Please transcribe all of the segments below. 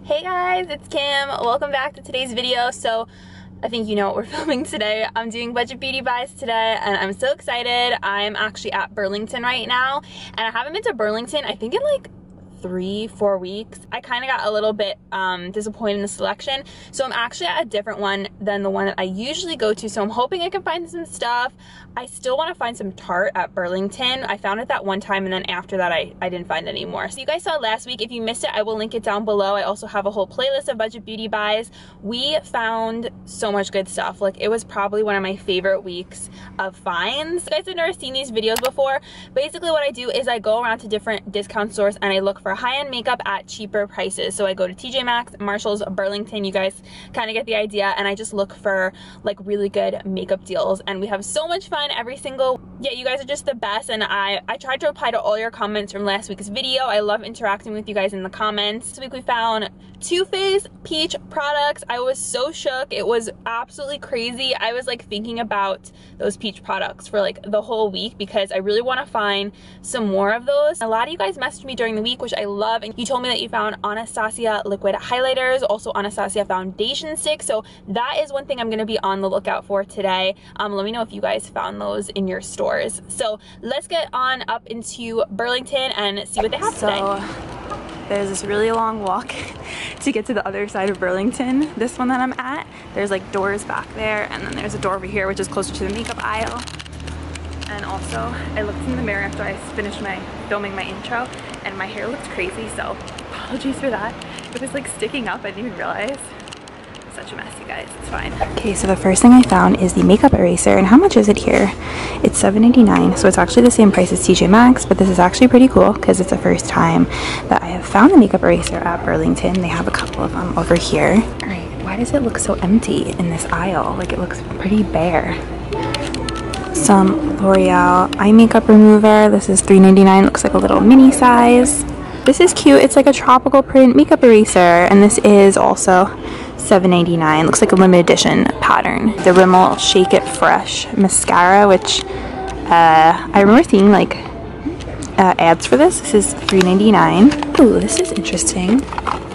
Hey guys, it's Kim. Welcome back to today's video. So I think you know what we're filming today. I'm doing budget beauty buys today and I'm so excited. I'm actually at Burlington right now and I haven't been to Burlington I think in like 3-4 weeks. I kind of got a little bit disappointed in the selection, so I'm actually at a different one than the one that I usually go to, so I'm hoping I can find some stuff. I still want to find some Tarte at Burlington. I found it that one time and then after that I didn't find any more. So you guys saw last week. If you missed it, I will link it down below. I also have a whole playlist of budget beauty buys. We found so much good stuff. Like, it was probably one of my favorite weeks of finds. You guys have never seen these videos before. Basically what I do is I go around to different discount stores and I look for high-end makeup at cheaper prices. So I go to TJ Maxx, Marshalls, Burlington, you guys kind of get the idea, and I just look for like really good makeup deals, and we have so much fun every single. Yeah, you guys are just the best, and I tried to reply to all your comments from last week's video. I love interacting with you guys in the comments. This week we found Too Faced peach products. I was so shook. It was absolutely crazy. I was like thinking about those peach products for like the whole week because I really want to find some more of those. A lot of you guys messaged me during the week, which I love, and you told me that you found Anastasia liquid highlighters, also Anastasia foundation sticks, so that is one thing I'm going to be on the lookout for today. Let me know if you guys found those in your stores. So let's get on up into Burlington and see what they have today. There's this really long walk to get to the other side of Burlington. This one that I'm at, there's like doors back there, and then there's a door over here which is closer to the makeup aisle. And also, I looked in the mirror after I finished filming my intro, and my hair looked crazy, so apologies for that. It was like sticking up, I didn't even realize. Such a mess, you guys, it's fine. Okay, so the first thing I found is the makeup eraser, and how much is it here? It's $7.99, so it's actually the same price as TJ Maxx, but this is actually pretty cool because it's the first time that I have found a makeup eraser at Burlington. They have a couple of them over here. All right, why does it look so empty in this aisle? Like, it looks pretty bare. Some L'Oreal eye makeup remover. This is $3.99. Looks like a little mini size. This is cute. It's like a tropical print makeup eraser, and this is also $7.99. Looks like a limited edition pattern. The Rimmel Shake It Fresh mascara, which I remember seeing like ads for this. This is $3.99. Ooh, this is interesting.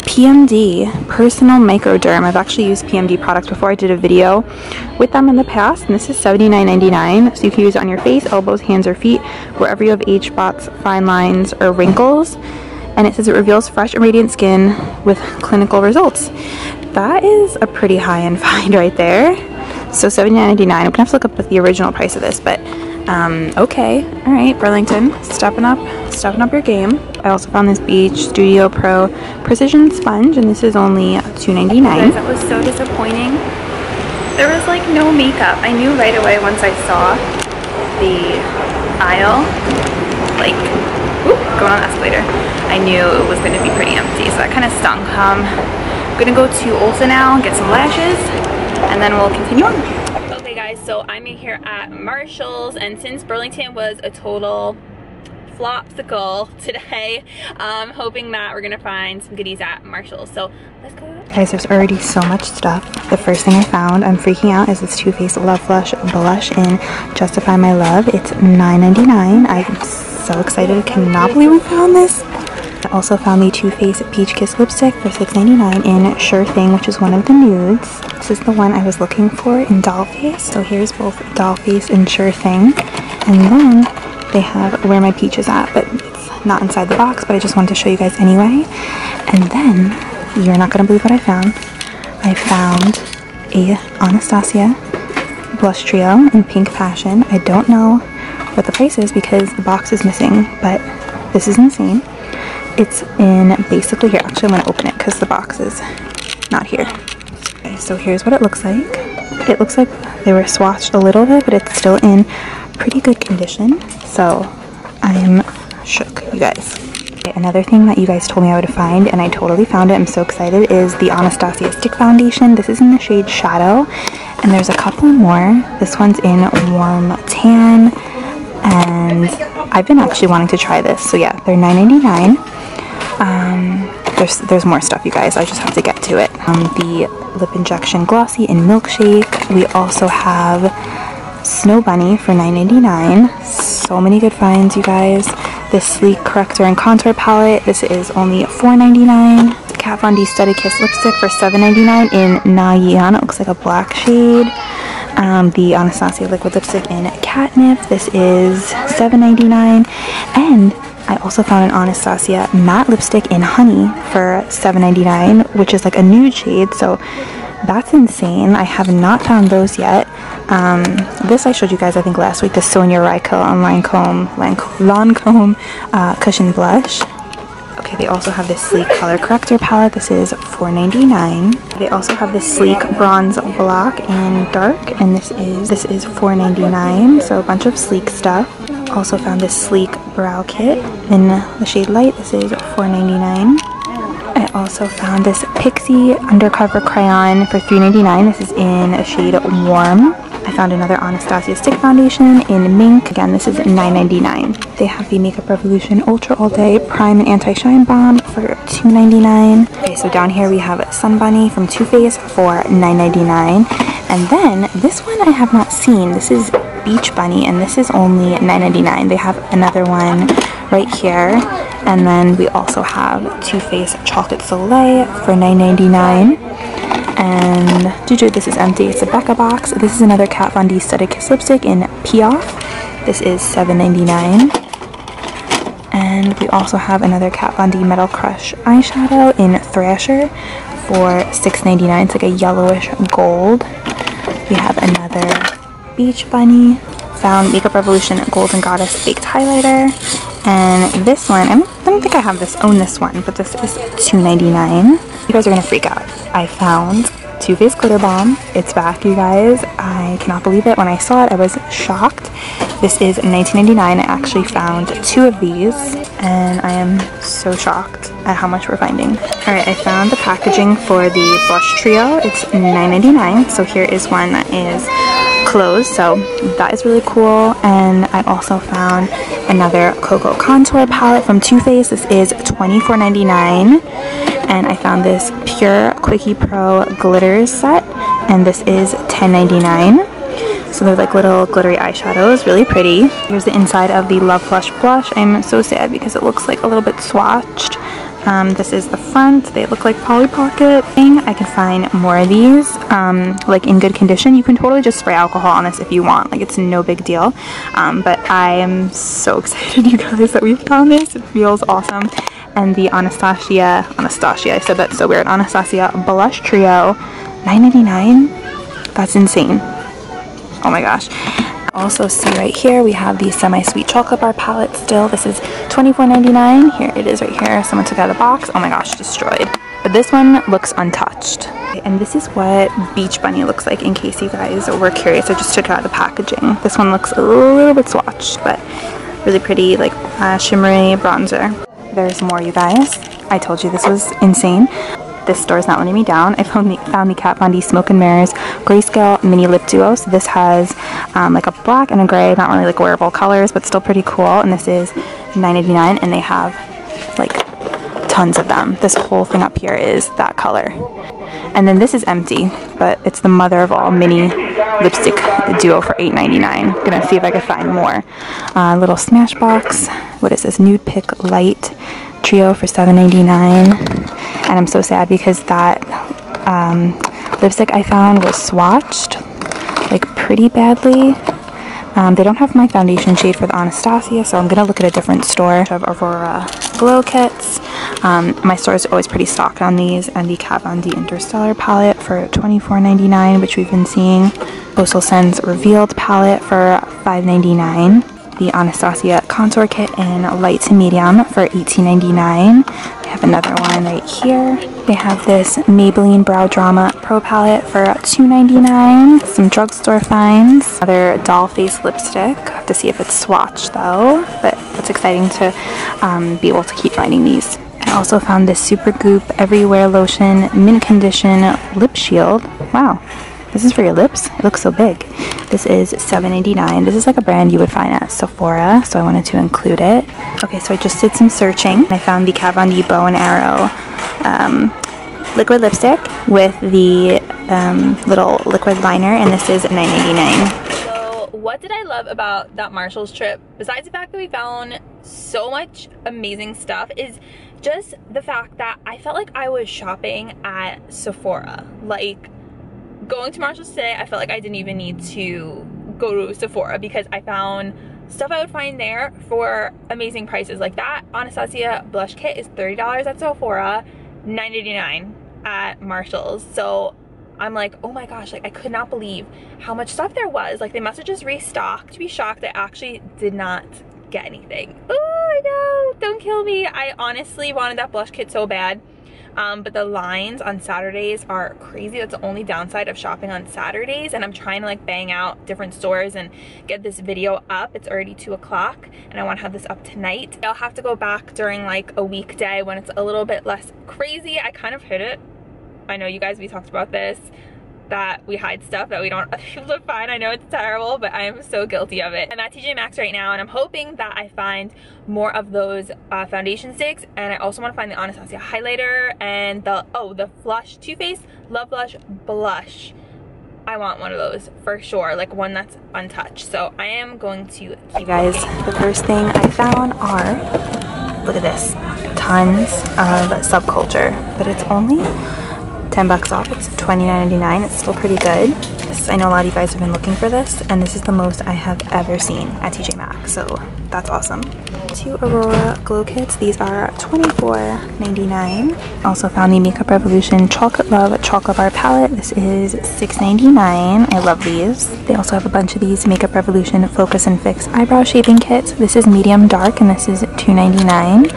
PMD Personal Microderm. I've actually used PMD products before. I did a video with them in the past, and this is $79.99. So you can use it on your face, elbows, hands, or feet, wherever you have age spots, fine lines, or wrinkles. And it says it reveals fresh and radiant skin with clinical results. That is a pretty high-end find right there. So $79.99. I'm gonna have to look up the original price of this, but okay. All right, Burlington, stepping up your game. I also found this Beach Studio Pro Precision Sponge, and this is only $2.99. Guys, that was so disappointing. There was like no makeup. I knew right away once I saw the aisle, like, going on the escalator, I knew it was going to be pretty empty, so that kind of stung. I'm gonna go to Ulta now and get some lashes, and then we'll continue on. Okay guys, so I'm here at Marshalls, and since Burlington was a total flopsicle today, I'm hoping that we're gonna find some goodies at Marshalls, so let's go. Guys, there's already so much stuff. The first thing I found, I'm freaking out, is this Too Faced Love Flush Blush in Justify My Love. It's $9.99. I'm so excited, cannot believe we found this. I also found the Too Faced Peach Kiss lipstick for $6.99 in Sure Thing, which is one of the nudes. This is the one I was looking for in Doll Face. So here's both Doll Face and Sure Thing. And then they have Where My Peach Is At, but it's not inside the box, but I just wanted to show you guys anyway. And then, you're not gonna believe what I found. I found a Anastasia blush trio in Pink Passion. I don't know what the price is because the box is missing, but this is insane. It's in basically here. Actually, I'm going to open it because the box is not here. Okay, so here's what it looks like. It looks like they were swatched a little bit, but it's still in pretty good condition. So I'm shook, you guys. Okay, another thing that you guys told me I would find, and I totally found it, I'm so excited, is the Anastasia Stick Foundation. This is in the shade Shadow, and there's a couple more. This one's in Warm Tan, and I've been actually wanting to try this. So yeah, they're $9.99. There's more stuff, you guys. I just have to get to it. The Lip Injection Glossy in Milkshake. We also have Snow Bunny for $9.99. So many good finds, you guys. This Sleek Corrector and Contour Palette. This is only $4.99. Kat Von D Studded Kiss lipstick for $7.99 in Na Yan. It looks like a black shade. The Anastasia liquid lipstick in Catnip. This is $7.99. And I also found an Anastasia matte lipstick in Honey for $7.99, which is like a nude shade, so that's insane. I have not found those yet. This I showed you guys I think last week, the Sonia Ryko on Lancome Cushion Blush. Okay, they also have this sleek color corrector palette. This is $4.99. They also have this sleek bronze block in dark, and this is $4.99. So a bunch of sleek stuff. Also found this sleek brow kit in the shade light. This is $4.99. I also found this Pixie undercover crayon for $3.99. This is in a shade warm. I found another Anastasia stick foundation in Mink. Again, this is $9.99. They have the Makeup Revolution Ultra All Day Prime and Anti-Shine Balm for $2.99. Okay, so down here we have Sun Bunny from Too Faced for $9.99. And then this one I have not seen. This is Beach Bunny, and this is only $9.99. They have another one right here. And then we also have Too Faced Chocolate Soleil for $9.99. And this is empty. It's a Becca box. This is another Kat Von D Studded Kiss lipstick in Piaf. This is $7.99. And we also have another Kat Von D Metal Crush eyeshadow in Thrasher for $6.99. It's like a yellowish gold. We have another Beach Bunny. Found Makeup Revolution Golden Goddess Baked Highlighter. And this one, I don't think I own this one, but this is $2.99. You guys are gonna freak out. I found Too Faced Glitter Bomb. It's back, you guys. I cannot believe it. When I saw it, I was shocked. This is $19.99. I actually found 2 of these, and I am so shocked at how much we're finding. Alright, I found the packaging for the blush trio. It's $9.99. So here is one that is closed, so that is really cool. And I also found another Cocoa Contour palette from Too Faced. This is $24.99. And I found this Pure Quickie Pro glitters set, and this is $10.99. So they're like little glittery eyeshadows, really pretty. Here's the inside of the Love Flush blush. I'm so sad because it looks like a little bit swatched. This is the front. They look like Polly Pocket thing. I can find more of these, like in good condition. You can totally just spray alcohol on this if you want. Like, it's no big deal. But I am so excited, you guys, that we found this. It feels awesome. And the Anastasia, I said that so weird, Anastasia Blush Trio, $9.99. That's insane. Oh my gosh. Also see right here, we have the Semi-Sweet Chocolate Bar palette still. This is $24.99. Here it is right here. Someone took out of the box. Oh my gosh, destroyed. But this one looks untouched. And this is what Beach Bunny looks like, in case you guys were curious. I just took it out of the packaging. This one looks a little bit swatched, but really pretty, like shimmery bronzer. There's more, you guys. I told you this was insane. This store is not letting me down. I found the Kat Von D Smoke and Mirrors Grayscale Mini Lip Duo. So this has like a black and a gray, not really like wearable colors, but still pretty cool. And this is $9.99, and they have like tons of them. This whole thing up here is that color. And then this is empty, but it's the mother of all mini lipstick duo for $8.99. Gonna see if I can find more. Little Smashbox. What is this? Nude Pick Light Trio for $7.99. And I'm so sad because that lipstick I found was swatched like pretty badly. They don't have my foundation shade for the Anastasia, so I'm gonna look at a different store. I have Aurora Glow Kits. My store is always pretty stocked on these, and the Kat Von D Interstellar palette for $24.99, which we've been seeing. Coastal Scents Revealed palette for $5.99. The Anastasia Contour Kit in light to medium for $18.99. They have another one right here. They have this Maybelline Brow Drama Pro palette for $2.99. Some drugstore finds. Another doll face lipstick. I have to see if it's swatched though, but it's exciting to be able to keep finding these. I also found this Super Goop Everywhere Lotion Mint Condition Lip Shield. Wow. This is for your lips. It looks so big. This is $7.99. This is like a brand you would find at Sephora, so I wanted to include it. Okay, so I just did some searching. I found the Kat Von D Bow and Arrow liquid lipstick with the little liquid liner, and this is $9.99. So what did I love about that Marshall's trip, besides the fact that we found so much amazing stuff, is just the fact that I felt like I was shopping at Sephora. Like, going to Marshalls today, I felt like I didn't even need to go to Sephora because I found stuff I would find there for amazing prices. Like that Anastasia blush kit is $30 at Sephora, $9.89 at Marshalls. So I'm like, oh my gosh, like I could not believe how much stuff there was. Like they must have just restocked. To be shocked, I actually did not get anything. Oh, I know, don't kill me. I honestly wanted that blush kit so bad. But the lines on Saturdays are crazy. That's the only downside of shopping on Saturdays, and I'm trying to like bang out different stores and get this video up. It's already 2 o'clock and I want to have this up tonight. I'll have to go back during like a weekday when it's a little bit less crazy. I kind of hid it. I know you guys, we talked about this, that we hide stuff that we don't want other people to find. I know it's terrible, but I am so guilty of it. I'm at TJ Maxx right now and I'm hoping that I find more of those foundation sticks, and I also want to find the Anastasia highlighter and the Flush Too Faced Love Blush blush. I want one of those for sure, like one that's untouched. So I am going to... You guys, the first thing I found are, look at this, tons of Subculture, but it's only $10 off. It's $29.99. It's still pretty good. I know a lot of you guys have been looking for this, and this is the most I have ever seen at TJ Maxx, so that's awesome. 2 Aurora Glow Kits. These are $24.99. Also found the Makeup Revolution Chocolate Love Chocolate Bar Palette. This is $6.99. I love these. They also have a bunch of these Makeup Revolution Focus and Fix Eyebrow Shaping Kits. This is medium dark, and this is $2.99.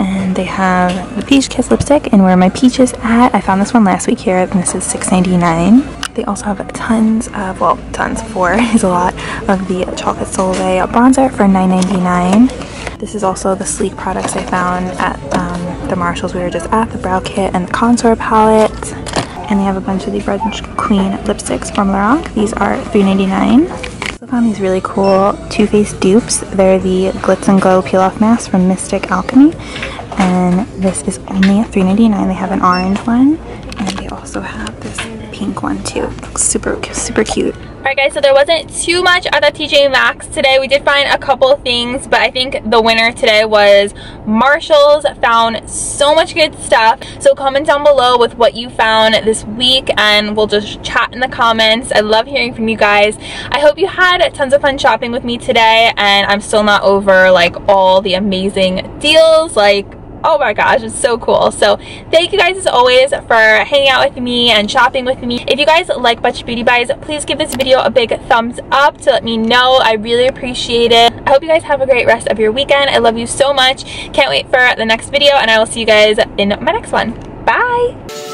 And they have the Peach Kiss lipstick and Where My Peach Is At. I found this one last week here, and this is $6.99. They also have tons of, well, tons, 4 is a lot, of the Chocolate Soleil bronzer for $9.99. This is also the sleek products I found at the Marshalls we were just at, the brow kit and the contour palette. And they have a bunch of the French Queen lipsticks from Lorac. These are $3.99. I found these really cool Too Faced dupes. They're the Glitz and Glow Peel Off Mask from Mystic Alchemy, and this is only $3.99. They have an orange one, and they also have this pink one too. It looks super cute. Alright guys, so there wasn't too much at the TJ Maxx today. We did find a couple things, but I think the winner today was Marshalls. Found so much good stuff. So comment down below with what you found this week and we'll just chat in the comments. I love hearing from you guys. I hope you had tons of fun shopping with me today, and I'm still not over like all the amazing deals. Like, oh my gosh, it's so cool. So thank you guys as always for hanging out with me and shopping with me. If you guys like Butch Beauty Buys, please give this video a big thumbs up to let me know. I really appreciate it. I hope you guys have a great rest of your weekend. I love you so much. Can't wait for the next video, and I will see you guys in my next one. Bye!